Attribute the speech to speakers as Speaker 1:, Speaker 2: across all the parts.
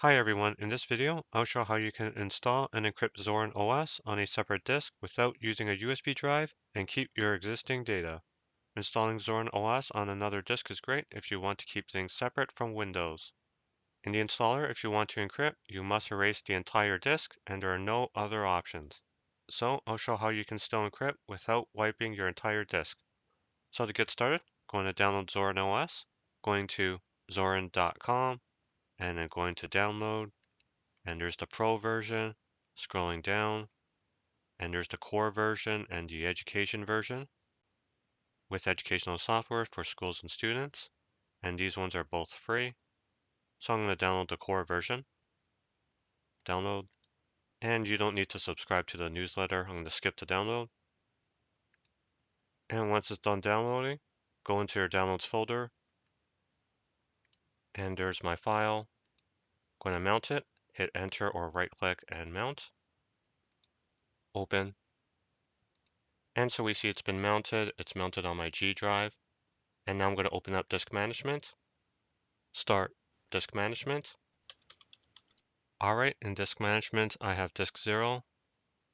Speaker 1: Hi everyone, in this video I'll show how you can install and encrypt Zorin OS on a separate disk without using a USB drive and keep your existing data. Installing Zorin OS on another disk is great if you want to keep things separate from Windows. In the installer, if you want to encrypt, you must erase the entire disk and there are no other options. So I'll show how you can still encrypt without wiping your entire disk. So to get started, going to download Zorin OS, going to zorin.com and then going to download. And there's the Pro version, scrolling down, and there's the core version and the education version with educational software for schools and students. And these ones are both free. So I'm going to download the core version, download, and you don't need to subscribe to the newsletter. I'm going to skip the download. And once it's done downloading, go into your downloads folder, and there's my file. I'm going to mount it, hit enter or right click and mount, open. And so we see it's been mounted. It's mounted on my G drive. And now I'm going to open up disk management, start disk management. All right, in disk management, I have disk 0.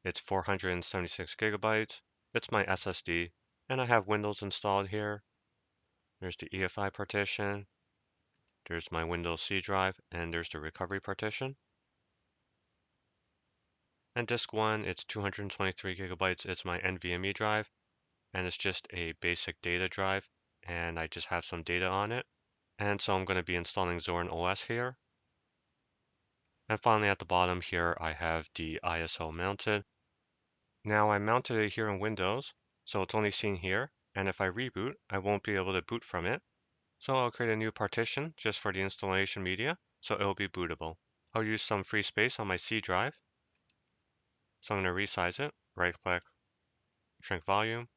Speaker 1: It's 476 gigabytes. It's my SSD, and I have Windows installed here. There's the EFI partition. There's my Windows C drive, and there's the recovery partition. And disk 1, it's 223 gigabytes. It's my NVMe drive, and it's just a basic data drive, and I just have some data on it. And so I'm going to be installing Zorin OS here. And finally at the bottom here, I have the ISO mounted. Now I mounted it here in Windows, so it's only seen here. And if I reboot, I won't be able to boot from it. So I'll create a new partition just for the installation media, so it'll be bootable. I'll use some free space on my C drive. So I'm going to resize it, right click, shrink volume,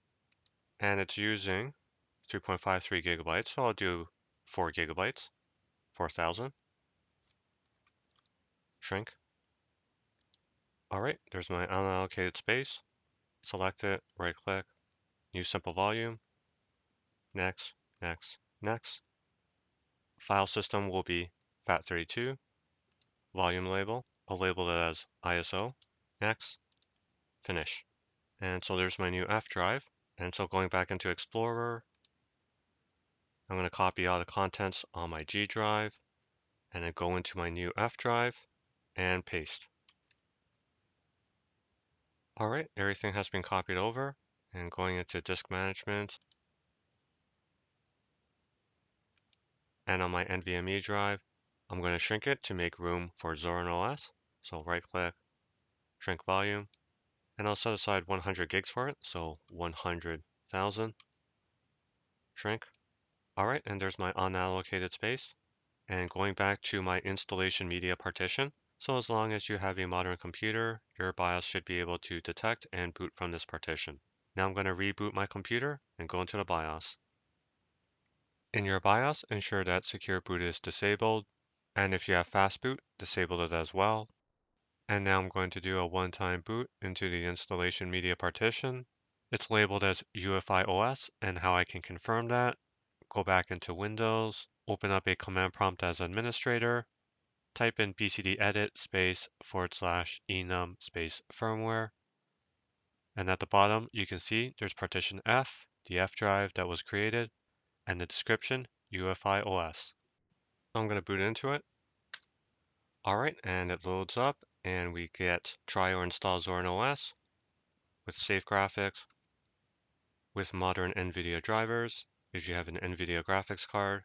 Speaker 1: and it's using 3.53 gigabytes, so I'll do 4 gigabytes, 4000, shrink. All right, there's my unallocated space. Select it, right click, new simple volume, next, next, next. File system will be FAT32, volume label, I'll label it as ISO, next, finish. And so there's my new F drive. And so going back into Explorer, I'm going to copy all the contents on my G drive and then go into my new F drive and paste. All right, everything has been copied over and going into disk management. And on my NVMe drive, I'm going to shrink it to make room for Zorin OS. So right click, shrink volume, and I'll set aside 100 gigs for it. So 100,000, shrink. All right, and there's my unallocated space. And going back to my installation media partition. So as long as you have a modern computer, your BIOS should be able to detect and boot from this partition. Now I'm going to reboot my computer and go into the BIOS. In your BIOS, ensure that Secure Boot is disabled, and if you have Fast Boot, disable it as well. And now I'm going to do a one-time boot into the installation media partition. It's labeled as UEFI OS, and how I can confirm that, go back into Windows, open up a command prompt as administrator, type in bcdedit space / enum space firmware. And at the bottom, you can see there's partition F, the F drive that was created, and the description UEFI OS. I'm going to boot into it. All right, and it loads up, and we get try or install Zorin OS with safe graphics, with modern NVIDIA drivers, if you have an NVIDIA graphics card.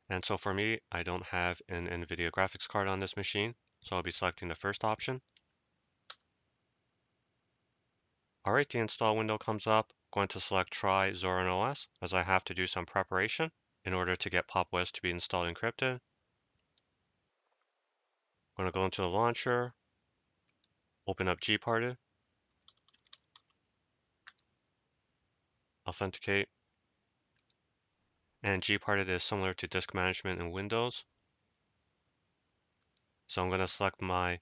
Speaker 1: And so for me, I don't have an NVIDIA graphics card on this machine, so I'll be selecting the first option. All right, the install window comes up. I'm going to select try Zorin OS, as I have to do some preparation in order to get PopOS to be installed encrypted. I'm going to go into the launcher, open up GParted, authenticate, and GParted is similar to disk management in Windows. So I'm going to select my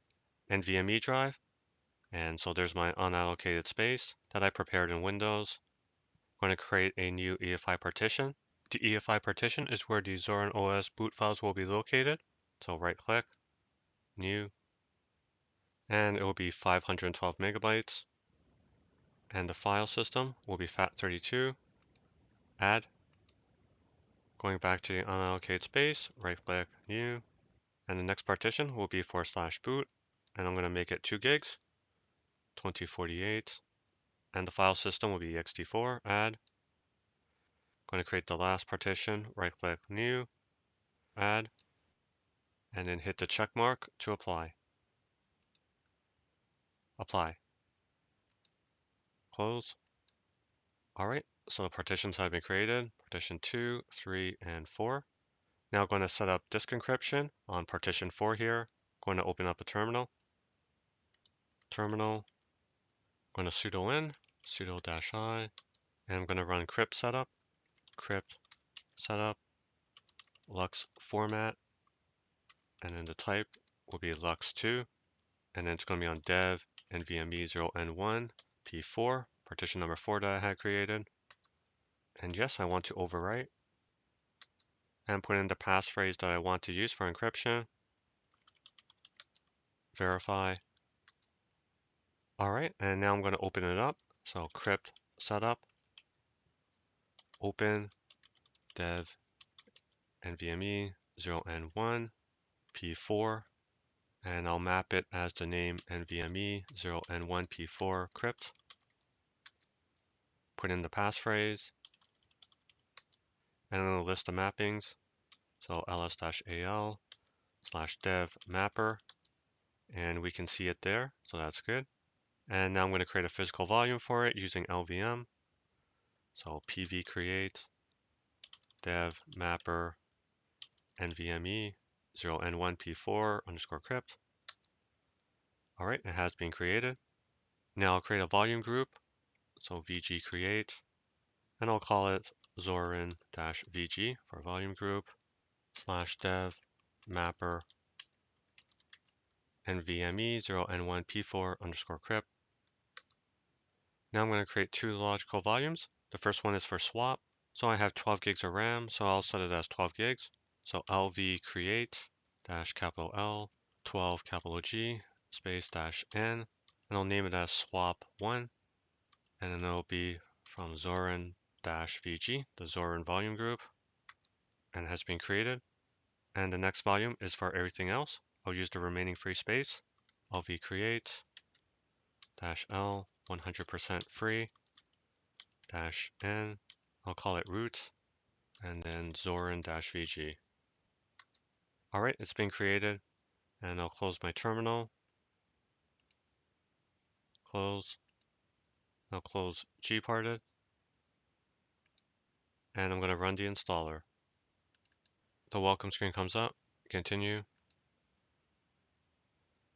Speaker 1: NVMe drive, and so there's my unallocated space that I prepared in Windows. I'm going to create a new EFI partition. The EFI partition is where the Zorin OS boot files will be located. So right click, new, and it will be 512 megabytes, and the file system will be FAT32, add, going back to the unallocated space, right-click, new, and the next partition will be /boot, and I'm going to make it 2 gigs, 2048, and the file system will be ext4, add, going to create the last partition, right-click, new, add, and then hit the check mark to apply. Apply. Close. Alright, so the partitions have been created, partition 2, 3, and 4. Now I'm going to set up disk encryption on partition 4 here. Going to open up a terminal. Terminal. Going to sudo in, sudo-i, and I'm going to run crypt setup, crypt setup, lux format, and then the type will be lux2, and then it's going to be on dev nvme 0n1 p4, partition number 4 that I had created. And yes, I want to overwrite and put in the passphrase that I want to use for encryption. Verify. All right, and now I'm going to open it up. So crypt setup, open dev nvme 0n1 p4, and I'll map it as the name nvme 0n1 p4 crypt. Put in the passphrase, and then a list of mappings. So ls-al/dev mapper, and we can see it there, so that's good. And now I'm going to create a physical volume for it using LVM. So pv create dev mapper nvme 0n1 p4 underscore crypt. All right, it has been created. Now I'll create a volume group. So vg create, and I'll call it Zorin-vg for volume group /dev mapper nvme 0n1 p4 underscore crypt. Now I'm going to create 2 logical volumes. The first one is for swap. So I have 12 gigs of RAM, so I'll set it as 12 gigs. So lv create dash capital L 12 capital G space dash N, and I'll name it as swap1, and then it'll be from Zorin dash VG, the Zorin volume group, and it has been created. And the next volume is for everything else. I'll use the remaining free space. lv create dash L 100% free dash N. I'll call it root, and then Zorin-VG. All right, it's been created, and I'll close my terminal. Close. I'll close GParted, and I'm going to run the installer. The welcome screen comes up. Continue.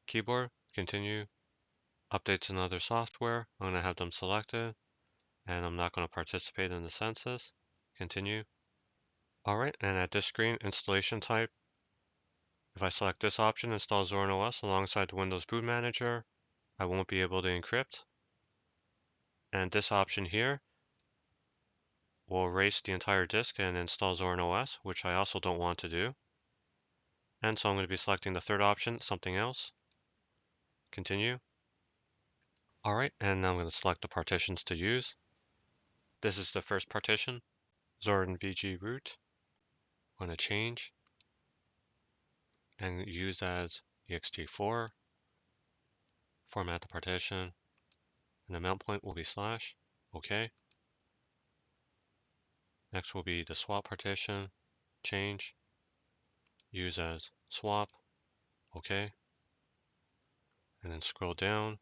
Speaker 1: Keyboard. Continue. Updates and other software. I'm going to have them selected, and I'm not going to participate in the census. Continue. All right, and at this screen, installation type. If I select this option, install Zorin OS alongside the Windows Boot Manager, I won't be able to encrypt. And this option here will erase the entire disk and install Zorin OS, which I also don't want to do. And so I'm going to be selecting the third option, something else. Continue. All right, and now I'm going to select the partitions to use. This is the first partition, Zorin VG root. I'm going to change and use as ext4. Format the partition, and the mount point will be /. OK. Next will be the swap partition, change, use as swap, OK. And then scroll down.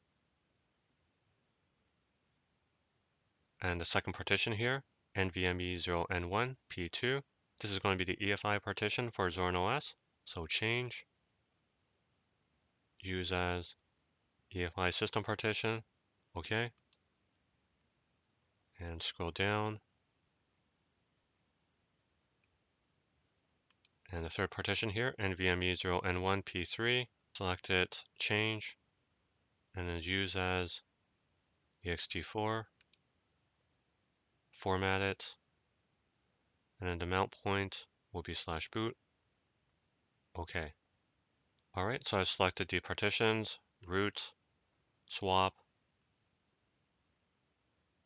Speaker 1: And the second partition here, NVMe 0N1 P2. This is going to be the EFI partition for Zorin OS. So change, use as EFI system partition, OK. And scroll down. And the third partition here, NVMe 0N1 P3. Select it, change, and then use as ext4. Format it, and then the mount point will be /boot. OK. All right, so I've selected the partitions, root, swap,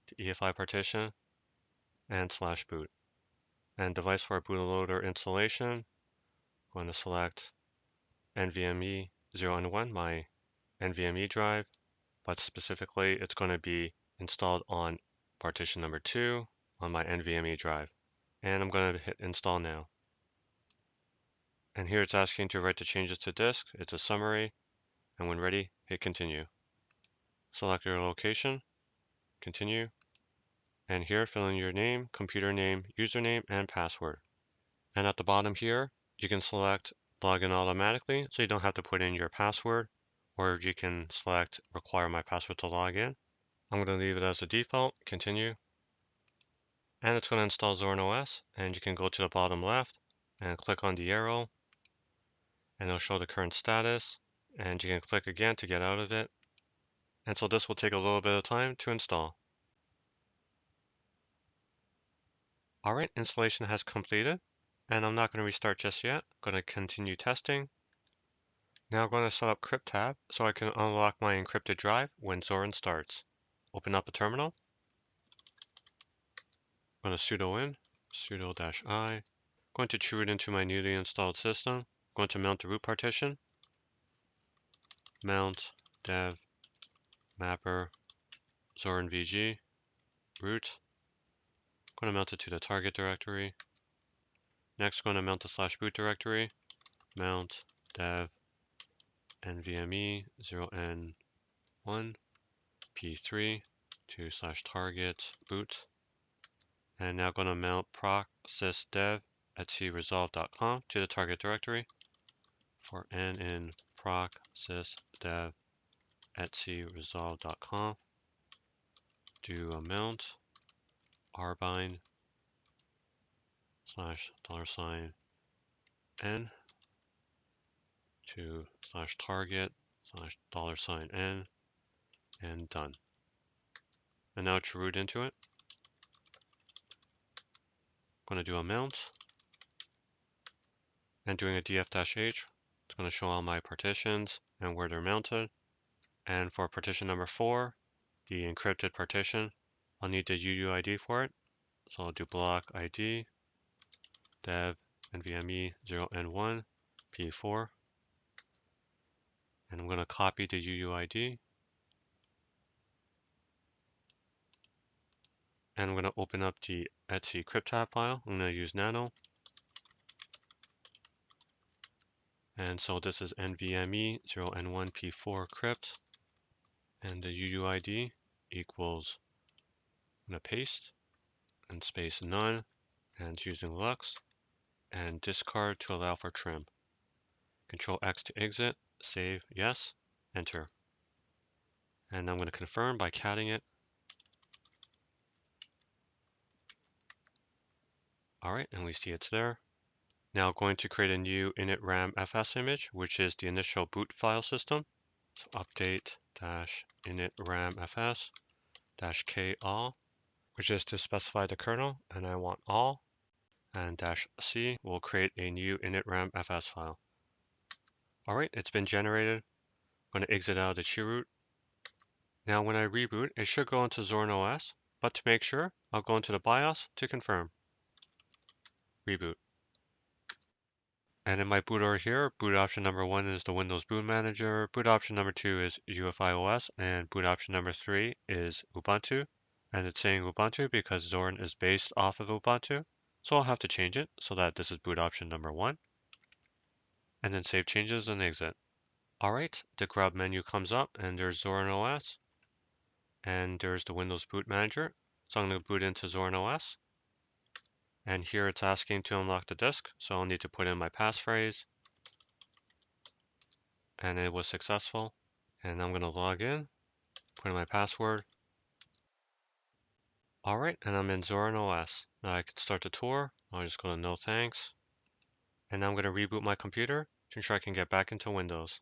Speaker 1: the EFI partition, and /boot. And device for bootloader installation, I'm going to select NVMe 0 and 1, my NVMe drive, but specifically it's going to be installed on partition number 2 on my NVMe drive. And I'm going to hit install now. And here it's asking to write the changes to disk. It's a summary. And when ready, hit continue. Select your location, continue. And here fill in your name, computer name, username, and password. And at the bottom here, you can select login automatically, so you don't have to put in your password, or you can select require my password to log in. I'm going to leave it as a default, continue. And it's going to install Zorin OS, and you can go to the bottom left and click on the arrow, and it'll show the current status, and you can click again to get out of it. And so this will take a little bit of time to install. Alright, installation has completed, and I'm not going to restart just yet. I'm going to continue testing. Now I'm going to set up Crypt tab so I can unlock my encrypted drive when Zorin starts. Open up a terminal. I'm going to sudo in, sudo-i. Going to chew it into my newly installed system. Going to mount the root partition. Mount dev mapper Zorin VG root. Going to mount it to the target directory. Next, going to mount the /boot directory. Mount dev NVMe 0n1 p3 to /target boot. And now going to mount proc sysdev /resolve.com to the target directory. For n in proc sysdev /resolve.com. Do a mount rbind $n to /target $n and done. And now to root into it. I'm going to do a mount and doing a df-h. It's going to show all my partitions and where they're mounted. And for partition number 4, the encrypted partition, I'll need the UUID for it. So I'll do block ID dev NVMe 0n1 p4. And I'm going to copy the UUID. And I'm going to open up the encrypt tab file. I'm going to use nano. And so this is NVMe 0n1 p4 crypt. And the UUID equals, I'm going to paste and space none, and it's using Lux, and discard to allow for trim. Control X to exit, save, yes, enter. And I'm going to confirm by catting it. Alright, and we see it's there. Now going to create a new init RAM FS image, which is the initial boot file system. So update -init RAM FS -k all, which is to specify the kernel, and I want all. And -c will create a new init RAM FS file. Alright, it's been generated. I'm going to exit out of the chroot. Now when I reboot, it should go into Zorin OS, but to make sure, I'll go into the BIOS to confirm. Reboot. And in my boot order here, boot option number 1 is the Windows Boot Manager, boot option number 2 is UEFI OS, and boot option number 3 is Ubuntu. And it's saying Ubuntu because Zorin is based off of Ubuntu, so I'll have to change it so that this is boot option number 1. And then save changes and exit. Alright, the grub menu comes up and there's Zorin OS. And there's the Windows Boot Manager. So I'm going to boot into Zorin OS. And here it's asking to unlock the disk. So I'll need to put in my passphrase. And it was successful. And I'm going to log in, put in my password. Alright, and I'm in Zorin OS. Now I can start the tour. I'll just go to no thanks. And now I'm going to reboot my computer to ensure I can get back into Windows.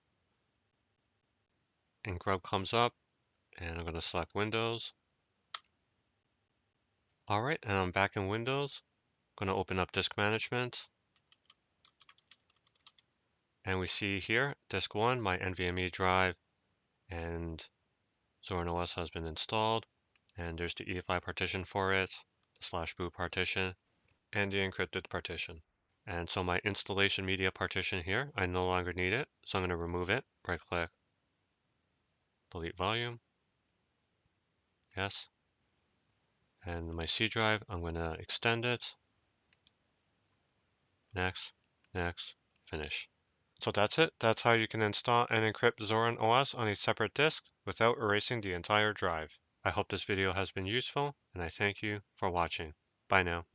Speaker 1: And grub comes up. And I'm going to select Windows. Alright, and I'm back in Windows. I'm going to open up Disk Management. And we see here, disk 1, my NVMe drive, and Zorin OS has been installed. And there's the EFI partition for it, the /boot partition, and the encrypted partition. And so my installation media partition here, I no longer need it, so I'm going to remove it. Right click, delete volume, yes. And my C drive, I'm going to extend it, next, next, finish. So that's it. That's how you can install and encrypt Zorin OS on a separate disk without erasing the entire drive. I hope this video has been useful, and I thank you for watching. Bye now.